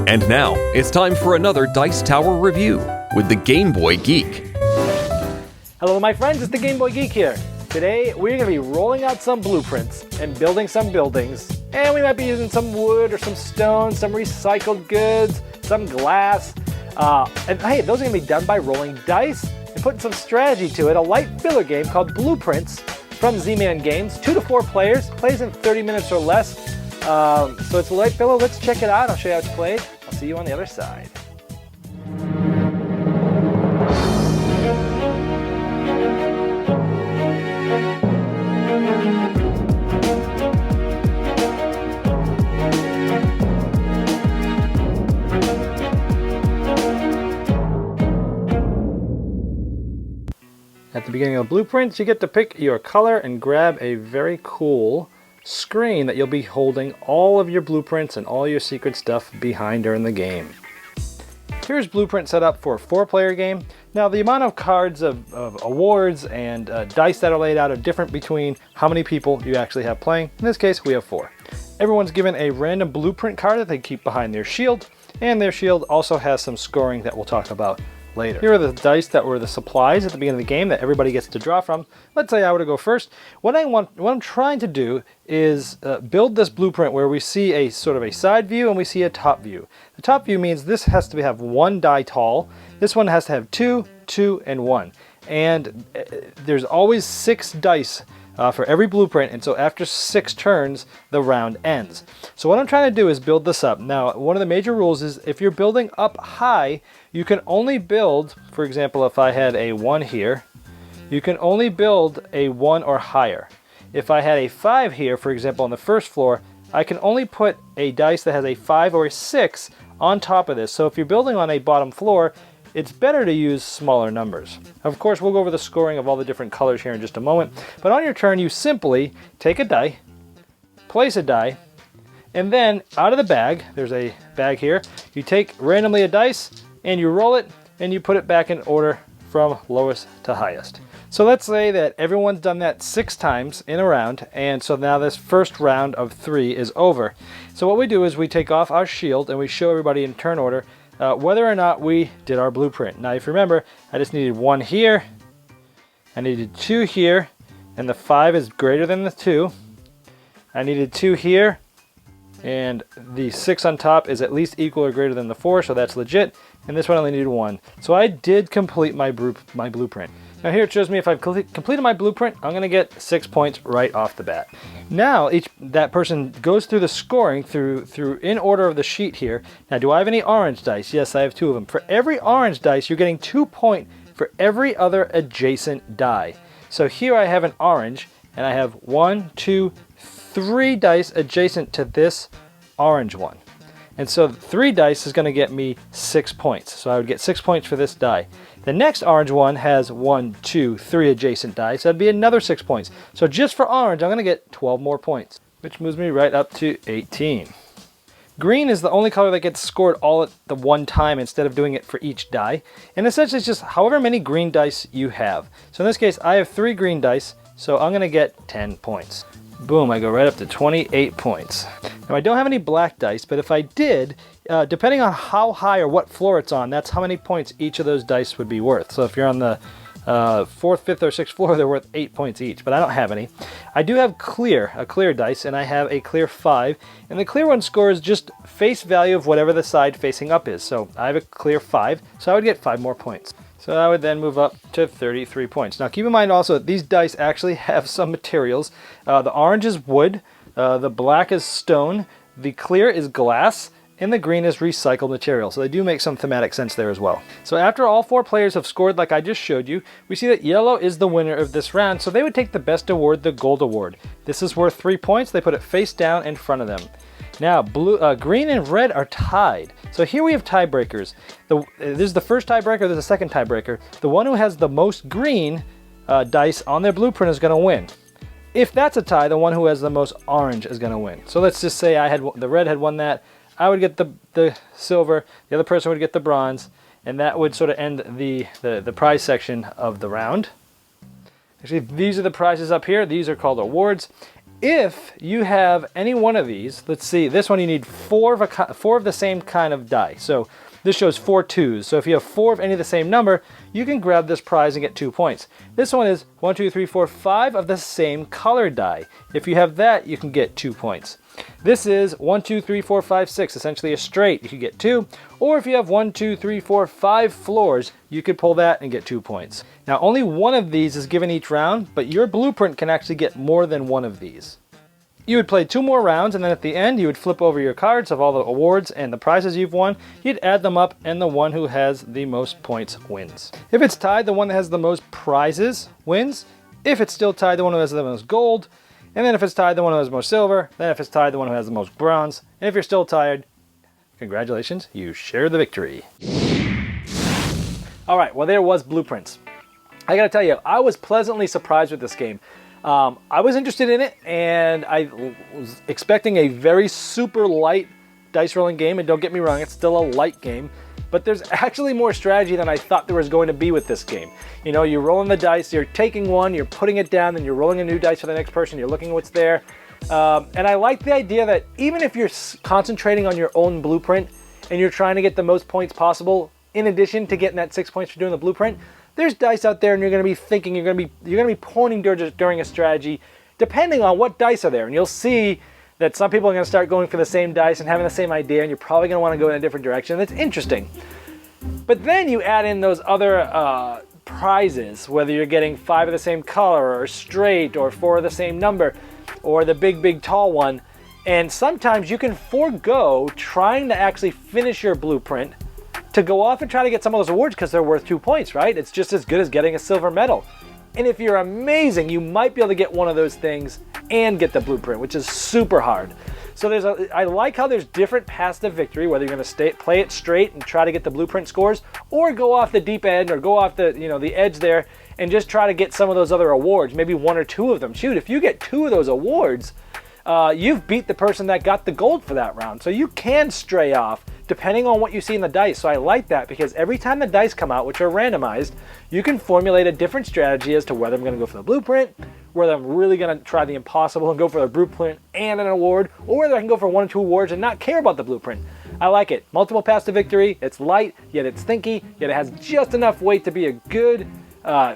And now, it's time for another Dice Tower review with the Game Boy Geek. Hello my friends, it's the Game Boy Geek here. Today we're going to be rolling out some blueprints and building some buildings. And we might be using some wood or some stone, some recycled goods, some glass. And hey, those are going to be done by rolling dice and putting some strategy to it. A light filler game called Blueprints from Z-Man Games. 2 to 4 players, plays in 30 minutes or less. So it's a light filler. Let's check it out. I'll show you how it's played. I'll see you on the other side. At the beginning of Blueprints, you get to pick your color and grab a very cool screen that you'll be holding all of your blueprints and all your secret stuff behind during the game. Here's Blueprint set up for a 4-player game. Now the amount of cards of awards and dice that are laid out are different between how many people you actually have playing. In this case, we have 4. Everyone's given a random blueprint card that they keep behind their shield, and their shield also has some scoring that we'll talk about later. Here are the dice that were the supplies at the beginning of the game that everybody gets to draw from. Let's say I were to go first. What I'm trying to do is build this blueprint where we see a sort of a side view and we see a top view. The top view means this has to have 1 die tall. This one has to have 2, 2, and 1. And there's always 6 dice for every blueprint, and so after 6 turns, the round ends. So what I'm trying to do is build this up. Now, one of the major rules is if you're building up high, you can only build, for example, if I had a 1 here, you can only build a 1 or higher. If I had a 5 here, for example, on the first floor, I can only put a dice that has a 5 or a 6 on top of this. So if you're building on a bottom floor, it's better to use smaller numbers. Of course, we'll go over the scoring of all the different colors here in just a moment. But on your turn, you simply take a die, place a die, and then out of the bag, there's a bag here, you take randomly a dice, and you roll it, and you put it back in order from lowest to highest. So let's say that everyone's done that 6 times in a round, and so now this first round of 3 is over. So what we do is we take off our shield, and we show everybody in turn order whether or not we did our blueprint. Now if you remember, I just needed 1 here, I needed 2 here, and the 5 is greater than the 2. I needed 2 here, and the 6 on top is at least equal or greater than the 4, so that's legit. And this one only needed 1. So I did complete my blueprint. Now here it shows me if I've completed my blueprint, I'm going to get 6 points right off the bat. Now that person goes through the scoring through in order of the sheet here. Now do I have any orange dice? Yes, I have 2 of them. For every orange dice, you're getting 2 points for every other adjacent die. So here I have an orange, and I have 1, 2, 3 dice adjacent to this orange one. And so 3 dice is going to get me 6 points. So I would get 6 points for this die. The next orange one has 1, 2, 3 adjacent dice. So that'd be another 6 points. So just for orange, I'm going to get 12 more points, which moves me right up to 18. Green is the only color that gets scored all at the one time instead of doing it for each die. And essentially it's just however many green dice you have. So in this case, I have 3 green dice, so I'm going to get 10 points. Boom, I go right up to 28 points. Now I don't have any black dice, but if I did, depending on how high or what floor it's on, that's how many points each of those dice would be worth. So if you're on the 4th, 5th, or 6th floor, they're worth 8 points each, but I don't have any. I do have a clear dice, and I have a clear 5, and the clear one scores just face value of whatever the side facing up is. So I have a clear 5, so I would get 5 more points. So I would then move up to 33 points. Now keep in mind also that these dice actually have some materials. The orange is wood, the black is stone, the clear is glass, and the green is recycled material. So they do make some thematic sense there as well. So after all 4 players have scored like I just showed you, we see that yellow is the winner of this round, so they would take the best award, the gold award. This is worth 3 points. They put it face down in front of them. Now, green and red are tied. So here we have tiebreakers. This is the first tiebreaker, there's a second tiebreaker. The one who has the most green dice on their blueprint is going to win. If that's a tie, the one who has the most orange is going to win. So let's just say the red had won that. I would get the silver, the other person would get the bronze, and that would sort of end the prize section of the round. Actually, these are the prizes up here. These are called awards. If you have any one of these, let's see, this one you need four of the same kind of die. So this shows 4 2s. So if you have 4 of any of the same number, you can grab this prize and get 2 points. This one is 1, 2, 3, 4, 5 of the same color die. If you have that, you can get 2 points. This is 1, 2, 3, 4, 5, 6, essentially a straight. You can get 2. Or if you have 1, 2, 3, 4, 5 floors, you could pull that and get 2 points. Now, only one of these is given each round, but your blueprint can actually get more than one of these. You would play 2 more rounds, and then at the end, you would flip over your cards of all the awards and the prizes you've won. You'd add them up, and the one who has the most points wins. If it's tied, the one that has the most prizes wins. If it's still tied, the one who has the most gold. And then if it's tied, the one who has the most silver. Then if it's tied, the one who has the most bronze. And if you're still tied, congratulations, you share the victory. All right, well, there was Blueprints. I gotta tell you, I was pleasantly surprised with this game. I was interested in it, and I was expecting a very super light dice rolling game, and don't get me wrong, it's still a light game, but there's actually more strategy than I thought there was going to be with this game. You know, you're rolling the dice, you're taking one, you're putting it down, then you're rolling a new dice for the next person, you're looking at what's there. And I like the idea that even if you're concentrating on your own blueprint, and you're trying to get the most points possible, in addition to getting that 6 points for doing the blueprint, there's dice out there, and you're going to be thinking, you're going to be pointing during a strategy, depending on what dice are there. And you'll see that some people are going to start going for the same dice and having the same idea, and you're probably going to want to go in a different direction. That's interesting. But then you add in those other prizes, whether you're getting 5 of the same color, or straight, or 4 of the same number, or the big tall one. And sometimes you can forego trying to actually finish your blueprint to go off and try to get some of those awards because they're worth 2 points, right? It's just as good as getting a silver medal. And if you're amazing, you might be able to get one of those things and get the blueprint, which is super hard. So I like how there's different paths to victory, whether you're going to play it straight and try to get the blueprint scores, or go off the deep end, or go off the edge there and just try to get some of those other awards, maybe 1 or 2 of them. Shoot, if you get 2 of those awards, you've beat the person that got the gold for that round. So you can stray off depending on what you see in the dice. So I like that because every time the dice come out, which are randomized, you can formulate a different strategy as to whether I'm going to go for the blueprint, whether I'm really going to try the impossible and go for the blueprint and an award, or whether I can go for 1 or 2 awards and not care about the blueprint. I like it. Multiple paths to victory. It's light, yet it's thinky, yet it has just enough weight to be a good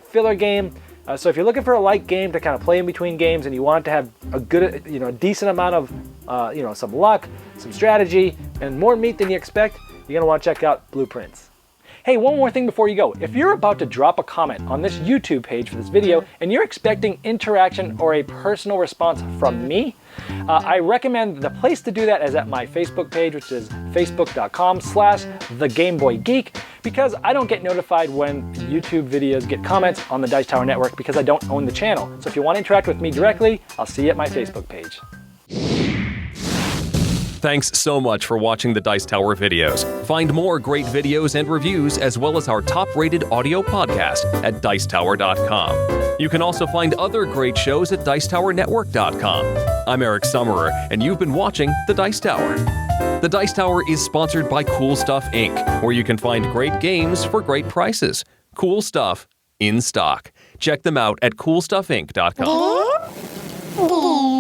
filler game. So if you're looking for a light game to kind of play in between games, and you want to have a good, a decent amount of, some luck, some strategy, and more meat than you expect, you're gonna want to check out Blueprints. Hey, one more thing before you go. If you're about to drop a comment on this YouTube page for this video, and you're expecting interaction or a personal response from me, I recommend the place to do that is at my Facebook page, which is facebook.com/thegameboygeek, because I don't get notified when YouTube videos get comments on the Dice Tower Network because I don't own the channel. So if you want to interact with me directly, I'll see you at my Facebook page. Thanks so much for watching the Dice Tower videos. Find more great videos and reviews, as well as our top-rated audio podcast at Dicetower.com. You can also find other great shows at Dicetowernetwork.com. I'm Eric Summerer, and you've been watching The Dice Tower. The Dice Tower is sponsored by Cool Stuff Inc., where you can find great games for great prices. Cool stuff in stock. Check them out at CoolStuffInc.com.